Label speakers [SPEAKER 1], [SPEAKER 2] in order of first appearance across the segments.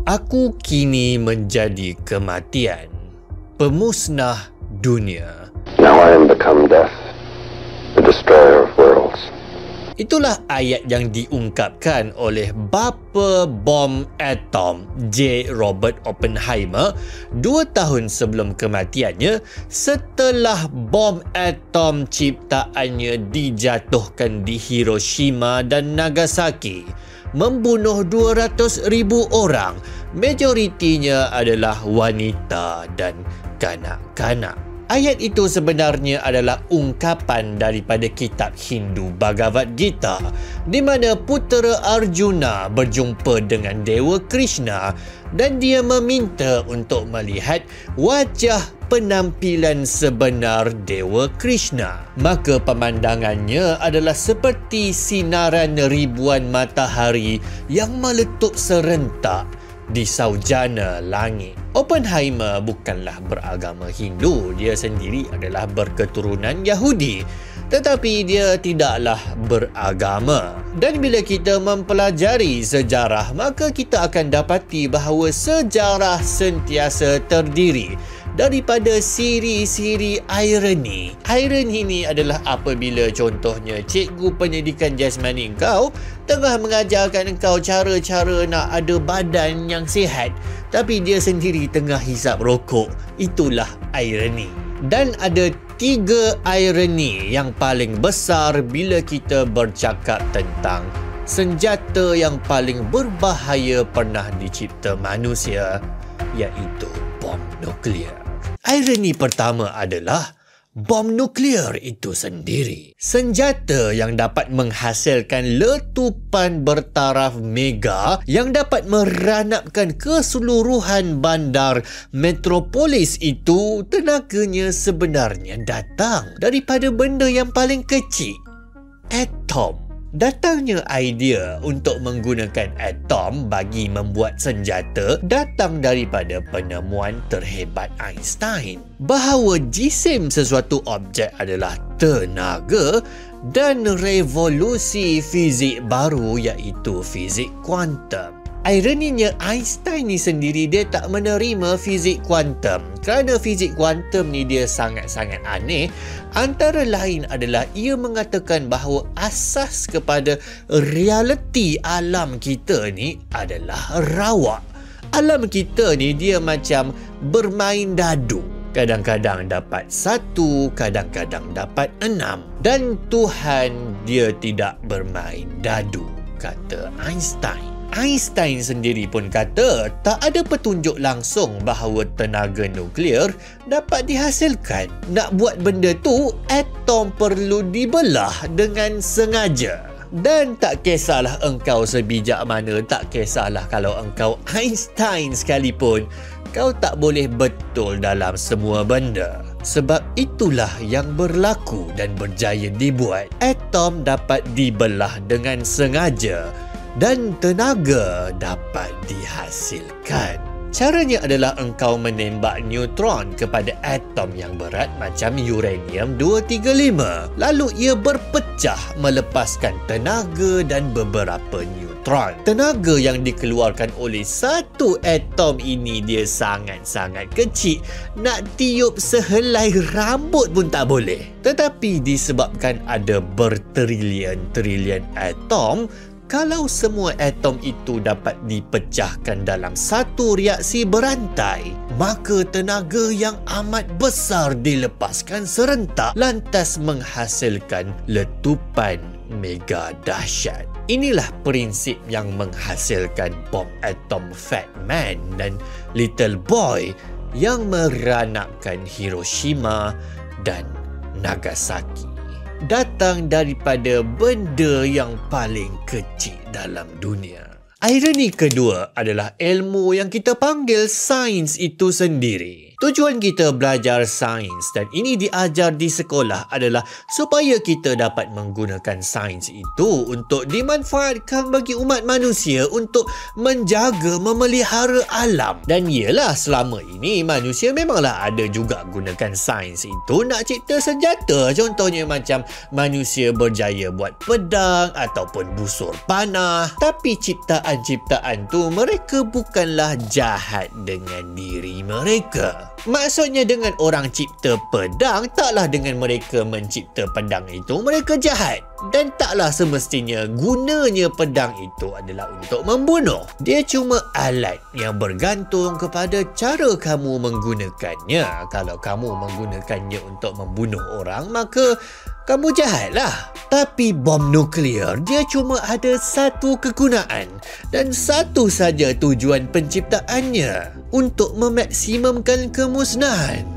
[SPEAKER 1] Aku kini menjadi kematian, pemusnah dunia.
[SPEAKER 2] Now I am become death, the destroyer of worlds.
[SPEAKER 1] Itulah ayat yang diungkapkan oleh bapa bom atom J. Robert Oppenheimer 2 tahun sebelum kematiannya setelah bom atom ciptaannya dijatuhkan di Hiroshima dan Nagasaki, membunuh 200,000 orang, majoritinya adalah wanita dan kanak-kanak. Ayat itu sebenarnya adalah ungkapan daripada kitab Hindu Bhagavad Gita, di mana putera Arjuna berjumpa dengan Dewa Krishna dan dia meminta untuk melihat wajah penampilan sebenar Dewa Krishna. Maka pemandangannya adalah seperti sinaran ribuan matahari yang meletup serentak di saujana langit. Oppenheimer bukanlah beragama Hindu, dia sendiri adalah berketurunan Yahudi, tetapi dia tidaklah beragama. Dan bila kita mempelajari sejarah, maka kita akan dapati bahawa sejarah sentiasa terdiri daripada siri-siri ironi. Ironi ini adalah apabila contohnya cikgu pendidikan jasmani engkau tengah mengajarkan engkau cara-cara nak ada badan yang sihat, tapi dia sendiri tengah hisap rokok. Itulah ironi. Dan ada 3 ironi yang paling besar bila kita bercakap tentang senjata yang paling berbahaya pernah dicipta manusia, iaitu bom nuklear. Ironi pertama adalah bom nuklear itu sendiri. Senjata yang dapat menghasilkan letupan bertaraf mega yang dapat meranapkan keseluruhan bandar metropolis itu, tenaganya sebenarnya datang daripada benda yang paling kecil, atom. Datangnya idea untuk menggunakan atom bagi membuat senjata datang daripada penemuan terhebat Einstein, bahawa jisim sesuatu objek adalah tenaga, dan revolusi fizik baru iaitu fizik kuantum. Ironinya, Einstein ni sendiri dia tak menerima fizik kuantum kerana fizik kuantum ni dia sangat-sangat aneh. Antara lain adalah ia mengatakan bahawa asas kepada realiti alam kita ni adalah rawak. Alam kita ni dia macam bermain dadu. Kadang-kadang dapat 1, kadang-kadang dapat 6. Dan Tuhan dia tidak bermain dadu, kata Einstein. Einstein sendiri pun kata tak ada petunjuk langsung bahawa tenaga nuklear dapat dihasilkan. Nak buat benda tu, atom perlu dibelah dengan sengaja. Dan tak kisahlah engkau sebijak mana, tak kisahlah kalau engkau Einstein sekalipun, kau tak boleh betul dalam semua benda. Sebab itulah yang berlaku dan berjaya dibuat. Atom dapat dibelah dengan sengaja dan tenaga dapat dihasilkan. Caranya adalah engkau menembak neutron kepada atom yang berat macam uranium 235. Lalu ia berpecah melepaskan tenaga dan beberapa neutron. Tenaga yang dikeluarkan oleh satu atom ini dia sangat-sangat kecil. Nak tiup sehelai rambut pun tak boleh. Tetapi disebabkan ada bertrilion-trilion atom, kalau semua atom itu dapat dipecahkan dalam satu reaksi berantai, maka tenaga yang amat besar dilepaskan serentak lantas menghasilkan letupan mega dahsyat. Inilah prinsip yang menghasilkan bom atom Fat Man dan Little Boy yang meranapkan Hiroshima dan Nagasaki. Datang daripada benda yang paling kecil dalam dunia. Ironi kedua adalah ilmu yang kita panggil sains itu sendiri. Tujuan kita belajar sains dan ini diajar di sekolah adalah supaya kita dapat menggunakan sains itu untuk dimanfaatkan bagi umat manusia untuk menjaga, memelihara alam. Dan iyalah, selama ini manusia memanglah ada juga gunakan sains itu nak cipta senjata. Contohnya macam manusia berjaya buat pedang ataupun busur panah. Tapi ciptaan ciptaan-ciptaan tu mereka bukanlah jahat dengan diri mereka. Maksudnya dengan orang cipta pedang, taklah dengan mereka mencipta pedang itu mereka jahat. Dan taklah semestinya gunanya pedang itu adalah untuk membunuh. Dia cuma alat yang bergantung kepada cara kamu menggunakannya. Kalau kamu menggunakannya untuk membunuh orang, maka kamu jahatlah. Tapi bom nuklear, dia cuma ada satu kegunaan dan satu saja tujuan penciptaannya, untuk memaksimumkan kemusnahan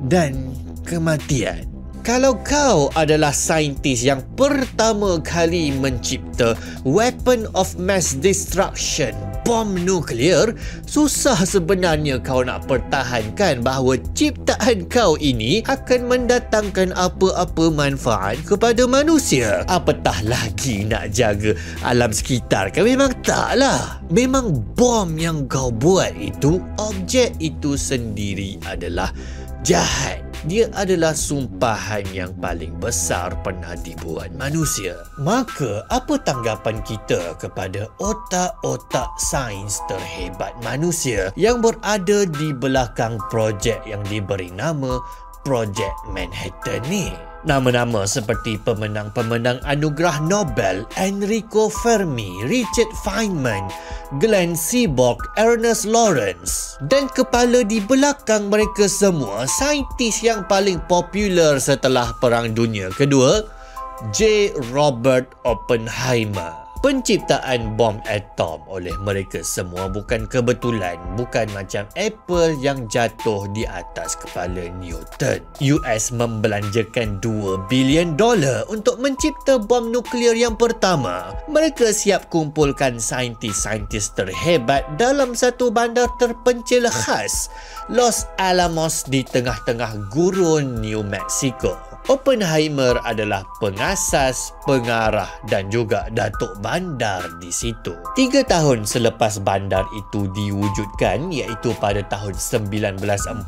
[SPEAKER 1] dan kematian. Kalau kau adalah saintis yang pertama kali mencipta weapon of mass destruction, bom nuklear, susah sebenarnya kau nak pertahankan bahawa ciptaan kau ini akan mendatangkan apa-apa manfaat kepada manusia. Apatah lagi nak jaga alam sekitar kan? Memang taklah. Memang bom yang kau buat itu, objek itu sendiri adalah jahat. Dia adalah sumpahan yang paling besar pernah dibuat manusia. Maka, apa tanggapan kita kepada otak-otak sains terhebat manusia yang berada di belakang projek yang diberi nama Projek Manhattan ni? Nama-nama seperti pemenang-pemenang anugerah Nobel Enrico Fermi, Richard Feynman, Glenn Seaborg, Ernest Lawrence. Dan kepala di belakang mereka semua, saintis yang paling popular setelah Perang Dunia Kedua, J. Robert Oppenheimer. Penciptaan bom atom oleh mereka semua bukan kebetulan, bukan macam apple yang jatuh di atas kepala Newton. US membelanjakan $2 bilion untuk mencipta bom nuklear yang pertama. Mereka siap kumpulkan saintis-saintis terhebat dalam satu bandar terpencil khas, Los Alamos di tengah-tengah gurun New Mexico. Oppenheimer adalah pengasas, pengarah dan juga datuk bandar di situ. 3 tahun selepas bandar itu diwujudkan, iaitu pada tahun 1945,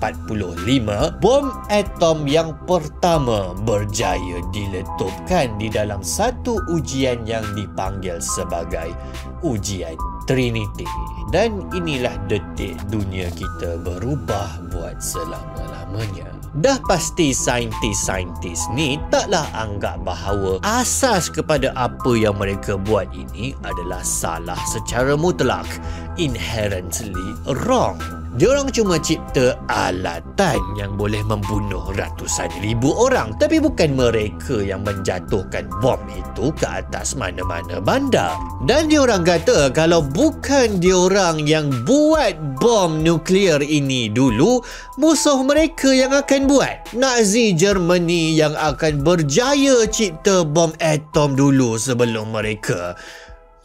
[SPEAKER 1] bom atom yang pertama berjaya diletupkan di dalam satu ujian yang dipanggil sebagai ujian Trinity. Dan inilah detik dunia kita berubah buat selama-lamanya. Dah pasti saintis-saintis ni taklah anggap bahawa asas kepada apa yang mereka buat ini adalah salah secara mutlak, inherently wrong. Diorang cuma cipta alatan yang boleh membunuh ratusan ribu orang, tapi bukan mereka yang menjatuhkan bom itu ke atas mana-mana bandar. Dan diorang kata kalau bukan diorang yang buat bom nuklear ini dulu, musuh mereka yang akan buat. Nazi Germany yang akan berjaya cipta bom atom dulu sebelum mereka.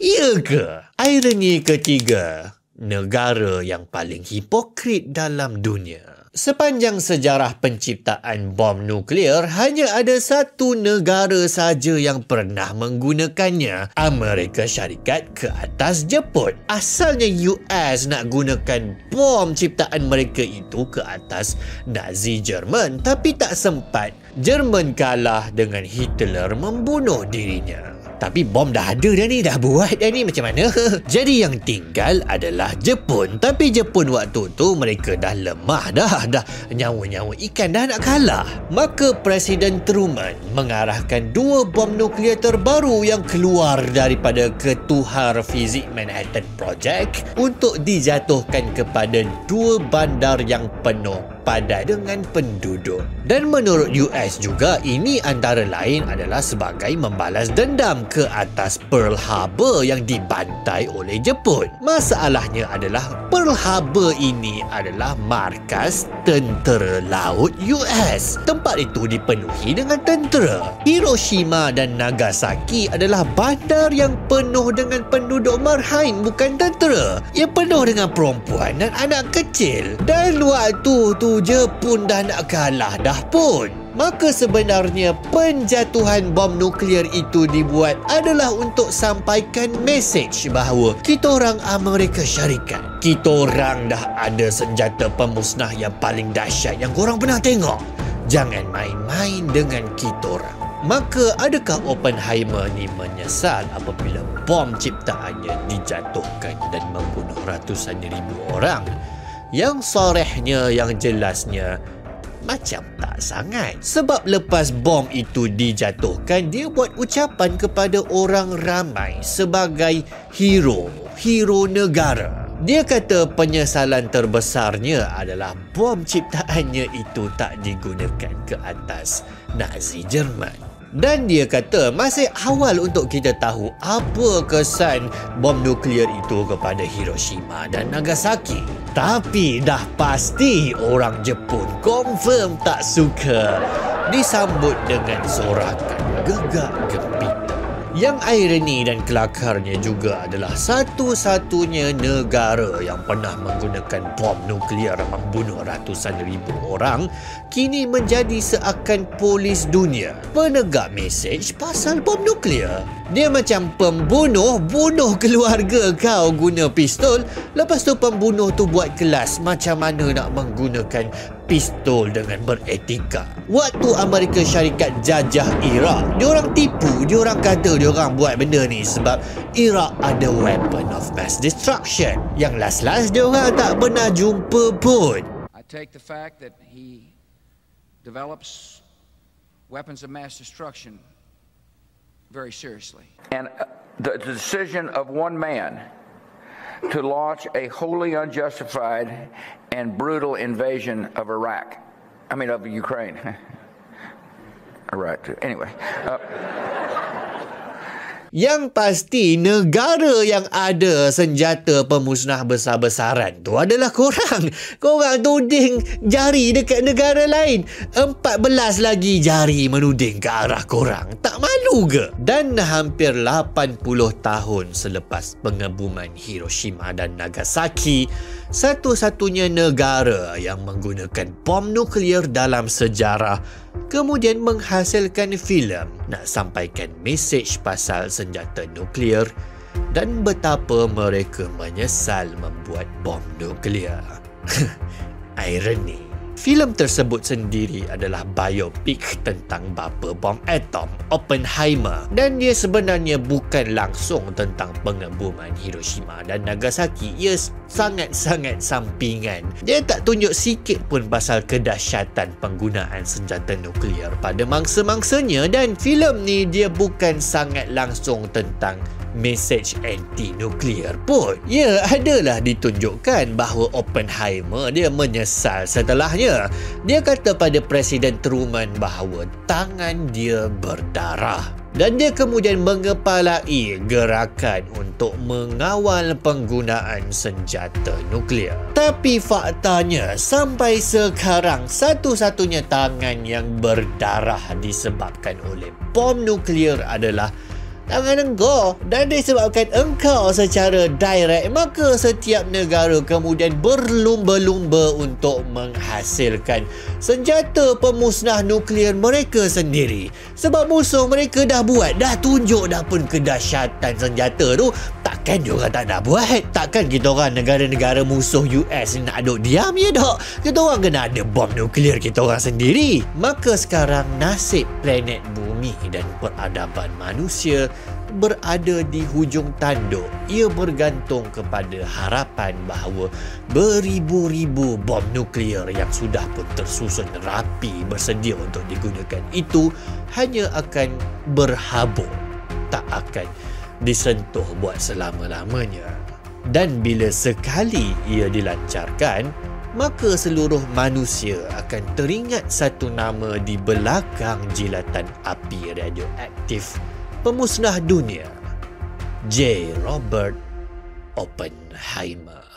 [SPEAKER 1] Ya ke? Ironi ketiga, negara yang paling hipokrit dalam dunia. Sepanjang sejarah penciptaan bom nuklear, hanya ada satu negara saja yang pernah menggunakannya, Amerika Syarikat ke atas Jepun. Asalnya US nak gunakan bom ciptaan mereka itu ke atas Nazi Jerman, tapi tak sempat. Jerman kalah dengan Hitler membunuh dirinya. Tapi bom dah ada dah ni, dah buat dah ni, macam mana? Jadi yang tinggal adalah Jepun. Tapi Jepun waktu tu mereka dah lemah dah nyawa-nyawa ikan dah nak kalah. Maka Presiden Truman mengarahkan 2 bom nuklear terbaru yang keluar daripada ketuhar fizik Manhattan Project untuk dijatuhkan kepada 2 bandar yang penuh padat dengan penduduk. Dan menurut US juga, ini antara lain adalah sebagai membalas dendam ke atas Pearl Harbor yang dibantai oleh Jepun. Masalahnya adalah Pearl Harbor ini adalah markas tentera laut US. Tempat itu dipenuhi dengan tentera. Hiroshima dan Nagasaki adalah bandar yang penuh dengan penduduk marhain, bukan tentera. Yang penuh dengan perempuan dan anak kecil. Dan waktu tu Jepun dah nak kalah dah pun. Maka sebenarnya penjatuhan bom nuklear itu dibuat adalah untuk sampaikan mesej bahawa kita orang Amerika Syarikat, kita orang dah ada senjata pemusnah yang paling dahsyat yang korang pernah tengok. Jangan main-main dengan kita orang. Maka adakah Oppenheimer ni menyesal apabila bom ciptaannya dijatuhkan dan membunuh ratusan ribu orang? Yang sorehnya, yang jelasnya, macam tak sangat. Sebab lepas bom itu dijatuhkan, dia buat ucapan kepada orang ramai sebagai hero negara. Dia kata penyesalan terbesarnya adalah bom ciptaannya itu tak digunakan ke atas Nazi Jerman. Dan dia kata masih awal untuk kita tahu apa kesan bom nuklear itu kepada Hiroshima dan Nagasaki. Tapi dah pasti orang Jepun confirm tak suka disambut dengan sorakan gegak gempita. Yang ironi dan kelakarnya juga adalah satu-satunya negara yang pernah menggunakan bom nuklear membunuh ratusan ribu orang kini menjadi seakan polis dunia, penegak mesej pasal bom nuklear. Dia macam pembunuh, bunuh keluarga kau guna pistol, lepas tu pembunuh tu buat kelas macam mana nak menggunakan pistol dengan beretika. Waktu Amerika Syarikat jajah Iraq, diorang tipu, diorang kata diorang buat benda ni sebab Iraq ada weapon of mass destruction. Yang last-last diorang tak pernah jumpa pun.
[SPEAKER 3] I take the fact that he develops weapons of mass destruction very seriously.
[SPEAKER 4] And the decision of one man to launch a wholly unjustified and brutal invasion of Iraq. I mean, of Ukraine. Iraq too. Anyway.
[SPEAKER 1] Yang pasti negara yang ada senjata pemusnah besar-besaran tu adalah korang. Korang tuding jari dekat negara lain. 14 lagi jari menuding ke arah korang. Tak malu ke? Dan hampir 80 tahun selepas pengebuman Hiroshima dan Nagasaki, satu-satunya negara yang menggunakan bom nuklear dalam sejarah kemudian menghasilkan filem nak sampaikan mesej pasal senjata nuklear dan betapa mereka menyesal membuat bom nuklear. Ironi. Filem tersebut sendiri adalah biopik tentang bapa bom atom, Oppenheimer, dan dia sebenarnya bukan langsung tentang pengebuman Hiroshima dan Nagasaki. Ia sangat-sangat sampingan. Dia tak tunjuk sikit pun pasal kedahsyatan penggunaan senjata nuklear pada mangsa-mangsanya, dan filem ni dia bukan sangat langsung tentang mesej anti-nuklear pun. Ya, adalah ditunjukkan bahawa Oppenheimer dia menyesal setelahnya. Dia kata pada Presiden Truman bahawa tangan dia berdarah. Dan dia kemudian mengepalai gerakan untuk mengawal penggunaan senjata nuklear. Tapi faktanya sampai sekarang satu-satunya tangan yang berdarah disebabkan oleh bom nuklear adalah tangan engkau, dan disebabkan engkau secara direct, maka setiap negara kemudian berlumba-lumba untuk menghasilkan senjata pemusnah nuklear mereka sendiri. Sebab musuh mereka dah buat, dah tunjuk dah pun kedahsyatan senjata tu. Takkan diorang tak nak buat? Takkan kita orang negara-negara musuh US ni nak duduk diam ya tak? Kita orang kena ada bom nuklear kita orang sendiri. Maka sekarang nasib planet bumi dan peradaban manusia berada di hujung tanduk. Ia bergantung kepada harapan bahawa beribu-ribu bom nuklear yang sudah pun tersusun rapi bersedia untuk digunakan itu hanya akan berhabuk, tak akan disentuh buat selama-lamanya. Dan bila sekali ia dilancarkan, maka seluruh manusia akan teringat satu nama di belakang jilatan api radioaktif pemusnah dunia, J. Robert Oppenheimer.